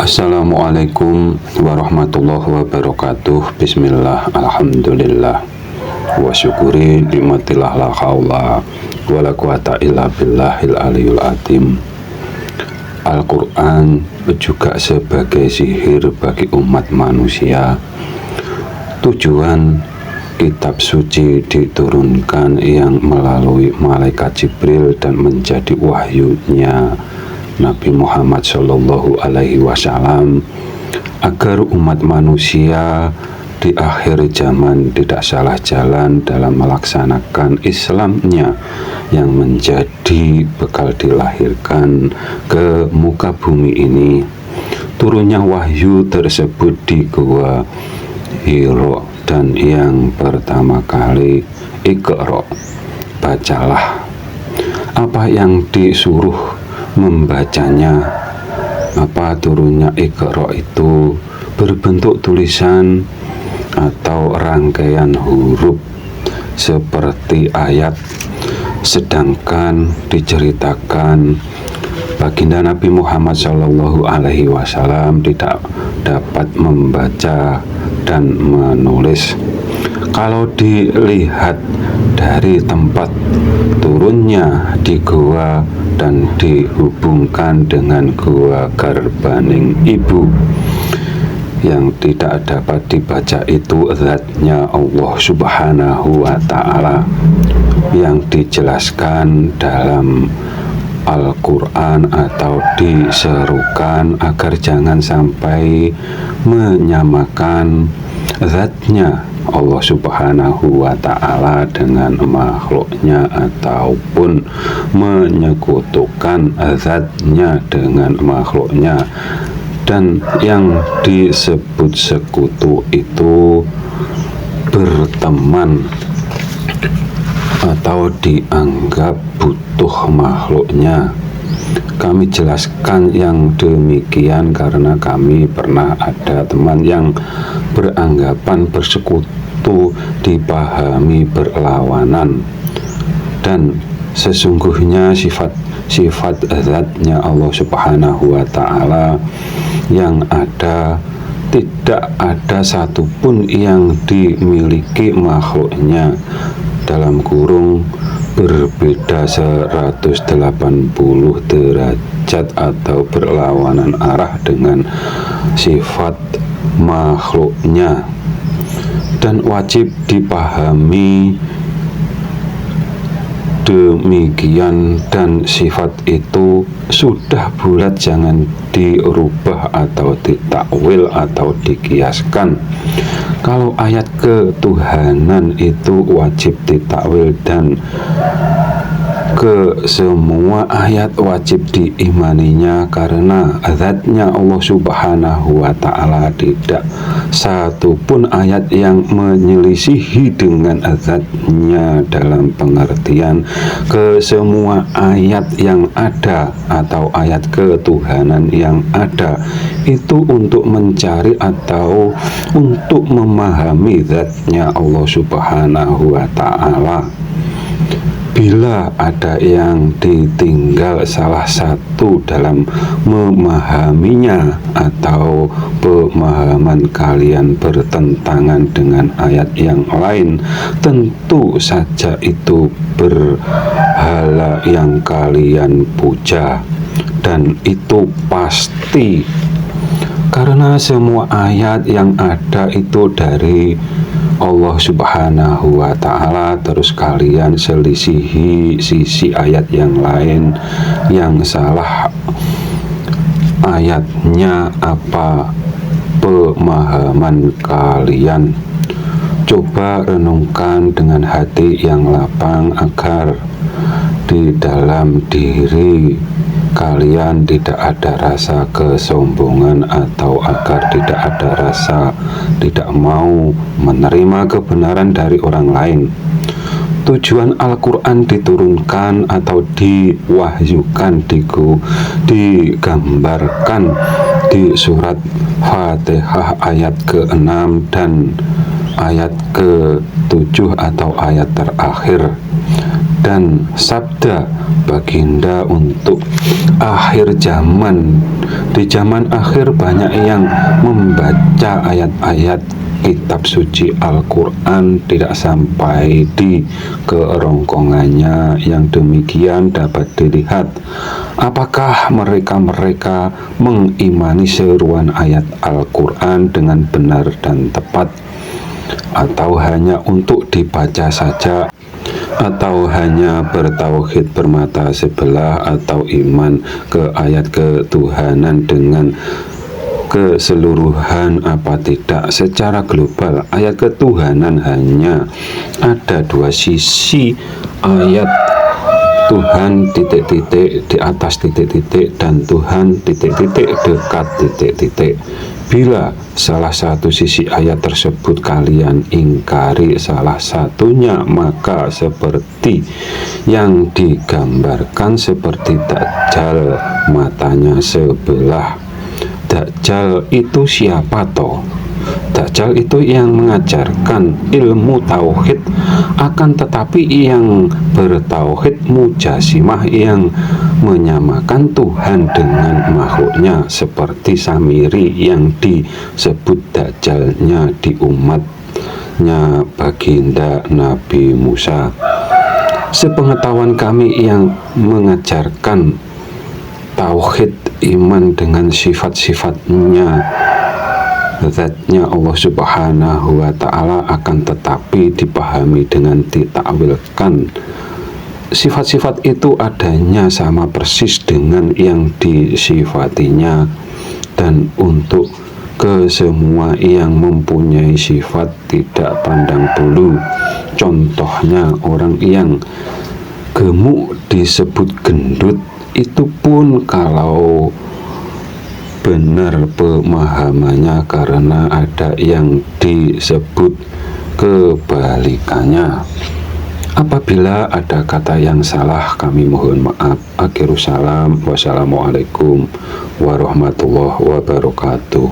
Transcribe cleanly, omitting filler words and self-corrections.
Assalamualaikum warahmatullahi wabarakatuh. Bismillah, alhamdulillah, wa syukuri nikmatillah, la haula wa la quwata illa billahil aliyul azim. Al-Quran juga sebagai sihir bagi umat manusia. Tujuan kitab suci diturunkan yang melalui malaikat Jibril dan menjadi wahyunya Nabi Muhammad Shallallahu Alaihi Wasallam agar umat manusia di akhir zaman tidak salah jalan dalam melaksanakan Islamnya yang menjadi bekal dilahirkan ke muka bumi ini. Turunnya wahyu tersebut di Gua Hiro, dan yang pertama kali Iqra, bacalah. Apa yang disuruh membacanya? Apa turunnya Iqra itu berbentuk tulisan atau rangkaian huruf seperti ayat, sedangkan diceritakan baginda Nabi Muhammad Shallallahu Alaihi Wasallam tidak dapat membaca dan menulis. Kalau dilihat dari tempat turunnya di gua dan dihubungkan dengan gua Garbaning Ibu, yang tidak dapat dibaca itu zatnya Allah Subhanahu wa Ta'ala yang dijelaskan dalam Al-Quran atau diserukan agar jangan sampai menyamakan zatnya Allah Subhanahu wa Ta'ala dengan makhluknya ataupun menyekutukan zatnya dengan makhluknya. Dan yang disebut sekutu itu berteman atau dianggap butuh makhluknya. Kami jelaskan yang demikian karena kami pernah ada teman yang beranggapan bersekutu dipahami berlawanan, dan sesungguhnya sifat zatnya Allah Subhanahu wa Ta'ala yang ada tidak ada satupun yang dimiliki makhluknya, dalam kurung berbeda 180 derajat atau berlawanan arah dengan sifat makhluknya, dan wajib dipahami demikian. Dan sifat itu sudah bulat, jangan dirubah atau ditakwil atau dikiaskan. Kalau ayat ketuhanan itu wajib ditakwil, dan ke semua ayat wajib diimaninya karena zatnya Allah Subhanahu wa Ta'ala tidak satupun ayat yang menyelisihi dengan zatnya dalam pengertian ke semua ayat yang ada atau ayat ketuhanan yang ada itu untuk mencari atau untuk memahami zatnya Allah Subhanahu wa Ta'ala. Bila ada yang ditinggal salah satu dalam memahaminya atau pemahaman kalian bertentangan dengan ayat yang lain, tentu saja itu berhala yang kalian puja, dan itu pasti karena semua ayat yang ada itu dari Allah Subhanahu wa Ta'ala, terus kalian selisihi sisi ayat yang lain yang salah ayatnya apa pemahaman kalian. Coba renungkan dengan hati yang lapang agar di dalam diri kalian tidak ada rasa kesombongan atau agar tidak ada rasa tidak mau menerima kebenaran dari orang lain. Tujuan Al-Quran diturunkan atau diwahyukan digambarkan di surat Fatihah ayat ke-6 dan ayat ke-7 atau ayat terakhir. dan sabda baginda untuk akhir zaman. Di zaman akhir banyak yang membaca ayat-ayat kitab suci Al-Quran tidak sampai di kerongkongannya. Yang demikian dapat dilihat apakah mereka mengimani seruan ayat Al-Quran dengan benar dan tepat, atau hanya untuk dibaca saja, atau hanya bertauhid bermata sebelah, atau iman ke ayat ketuhanan dengan keseluruhan apa tidak. Secara global ayat ketuhanan hanya ada dua sisi: ayat Tuhan titik-titik di atas titik-titik dan Tuhan titik-titik dekat titik-titik. Bila salah satu sisi ayat tersebut kalian ingkari salah satunya, maka seperti yang digambarkan seperti Dajjal matanya sebelah. Dajjal itu siapa toh? Dajjal itu yang mengajarkan ilmu tauhid, akan tetapi yang bertauhid mujasimah, yang menyamakan Tuhan dengan makhluknya, seperti Samiri yang disebut Dajjalnya di umatnya baginda Nabi Musa. Sepengetahuan kami, yang mengajarkan tauhid iman dengan sifat-sifatnya, zatnya Allah Subhanahu wa Ta'ala, akan tetapi dipahami dengan ditakwilkan. Sifat-sifat itu adanya sama persis dengan yang disifatinya, dan untuk kesemua yang mempunyai sifat tidak pandang bulu. Contohnya orang yang gemuk disebut gendut, itu pun kalau benar pemahamannya, karena ada yang disebut kebalikannya. Apabila ada kata yang salah, kami mohon maaf. Akhirus salam, wassalamualaikum warahmatullahi wabarakatuh.